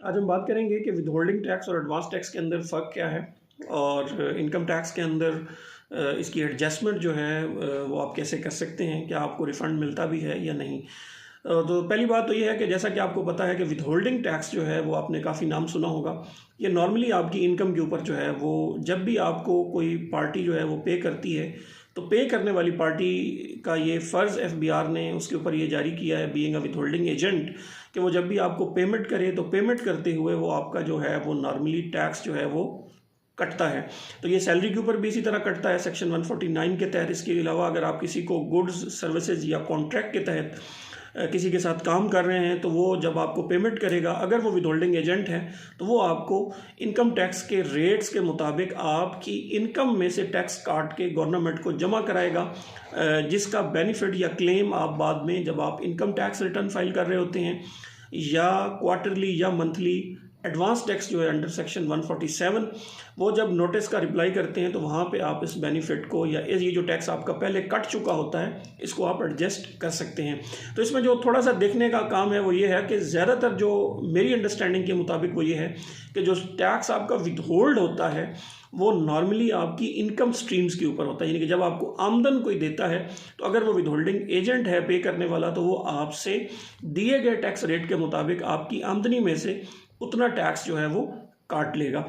आज हम बात करेंगे कि विदहोल्डिंग टैक्स और एडवांस टैक्स के अंदर फ़र्क क्या है और इनकम टैक्स के अंदर इसकी एडजस्टमेंट जो है वो आप कैसे कर सकते हैं, क्या आपको रिफ़ंड मिलता भी है या नहीं। तो पहली बात तो ये है कि जैसा कि आपको पता है कि विदहोल्डिंग टैक्स जो है वो आपने काफ़ी नाम सुना होगा। ये नॉर्मली आपकी इनकम के ऊपर जो है वो जब भी आपको कोई पार्टी जो है वो पे करती है, तो पे करने वाली पार्टी का ये फ़र्ज़ एफबीआर ने उसके ऊपर ये जारी किया है, बीइंग अ विदहोल्डिंग एजेंट, कि वो जब भी आपको पेमेंट करे तो पेमेंट करते हुए वो आपका जो है वो नॉर्मली टैक्स जो है वो कटता है। तो ये सैलरी के ऊपर भी इसी तरह कटता है सेक्शन 149 के तहत। इसके अलावा अगर आप किसी को गुड्स सर्विसेज या कॉन्ट्रैक्ट के तहत किसी के साथ काम कर रहे हैं, तो वो जब आपको पेमेंट करेगा, अगर वो विदहोल्डिंग एजेंट है, तो वो आपको इनकम टैक्स के रेट्स के मुताबिक आपकी इनकम में से टैक्स काट के गवर्नमेंट को जमा कराएगा, जिसका बेनिफिट या क्लेम आप बाद में जब आप इनकम टैक्स रिटर्न फाइल कर रहे होते हैं या क्वार्टरली या मंथली एडवांस टैक्स जो है अंडर सेक्शन 147, वो जब नोटिस का रिप्लाई करते हैं तो वहाँ पे आप इस बेनिफिट को या ये जो टैक्स आपका पहले कट चुका होता है इसको आप एडजस्ट कर सकते हैं। तो इसमें जो थोड़ा सा देखने का काम है वो ये है कि ज़्यादातर जो मेरी अंडरस्टैंडिंग के मुताबिक वो ये है कि जो टैक्स आपका विदहोल्ड होता है वो नॉर्मली आपकी इनकम स्ट्रीम्स के ऊपर होता है, यानी कि जब आपको आमदन कोई देता है तो अगर वो विदहोल्डिंग एजेंट है पे करने वाला, तो वो आपसे दिए गए टैक्स रेट के मुताबिक आपकी आमदनी में से उतना टैक्स जो है वो काट लेगा।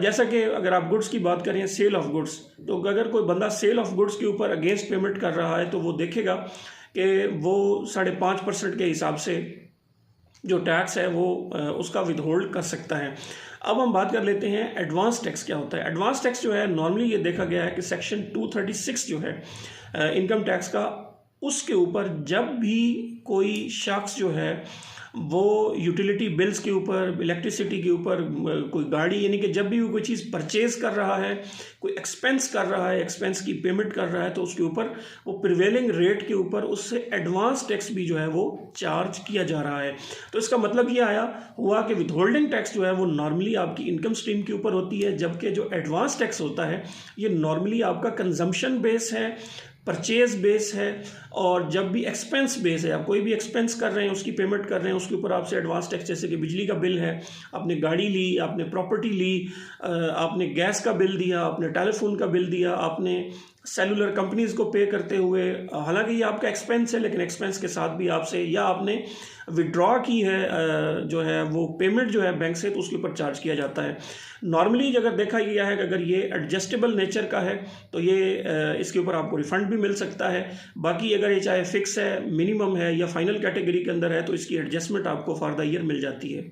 जैसा कि अगर आप गुड्स की बात करें, सेल ऑफ गुड्स, तो अगर कोई बंदा सेल ऑफ गुड्स के ऊपर अगेंस्ट पेमेंट कर रहा है तो वो देखेगा कि वो 5.5% के हिसाब से जो टैक्स है वो उसका विदहोल्ड कर सकता है। अब हम बात कर लेते हैं एडवांस टैक्स क्या होता है। एडवांस टैक्स जो है नॉर्मली ये देखा गया है कि सेक्शन 236 जो है इनकम टैक्स का, उसके ऊपर जब भी कोई शख्स जो है वो यूटिलिटी बिल्स के ऊपर, इलेक्ट्रिसिटी के ऊपर, कोई गाड़ी, यानी कि जब भी वो कोई चीज़ परचेज़ कर रहा है, कोई एक्सपेंस कर रहा है, एक्सपेंस की पेमेंट कर रहा है, तो उसके ऊपर वो प्रिवेलिंग रेट के ऊपर उससे एडवांस टैक्स भी जो है वो चार्ज किया जा रहा है। तो इसका मतलब ये हुआ कि विदहोल्डिंग टैक्स जो है वो नॉर्मली आपकी इनकम स्ट्रीम के ऊपर होती है, जबकि जो एडवांस टैक्स होता है ये नॉर्मली आपका कंजम्पशन बेस है, परचेज बेस है, और जब भी एक्सपेंस बेस है, आप कोई भी एक्सपेंस कर रहे हैं, उसकी पेमेंट कर रहे हैं, उसके ऊपर आपसे एडवांस टैक्स, जैसे कि बिजली का बिल है, आपने गाड़ी ली, आपने प्रॉपर्टी ली, आपने गैस का बिल दिया, आपने टेलीफोन का बिल दिया, आपने सेलुलर कंपनीज़ को पे करते हुए, हालांकि ये आपका एक्सपेंस है लेकिन एक्सपेंस के साथ भी आपसे, या आपने विड्रॉ की है जो है वो पेमेंट जो है बैंक से, तो उसके ऊपर चार्ज किया जाता है। नॉर्मली अगर देखा गया है कि अगर ये एडजस्टेबल नेचर का है तो ये इसके ऊपर आपको रिफ़ंड भी मिल सकता है। बाकी अगर ये चाहे फिक्स है, मिनिमम है या फाइनल कैटेगरी के अंदर है, तो इसकी एडजस्टमेंट आपको फॉर द ईयर मिल जाती है।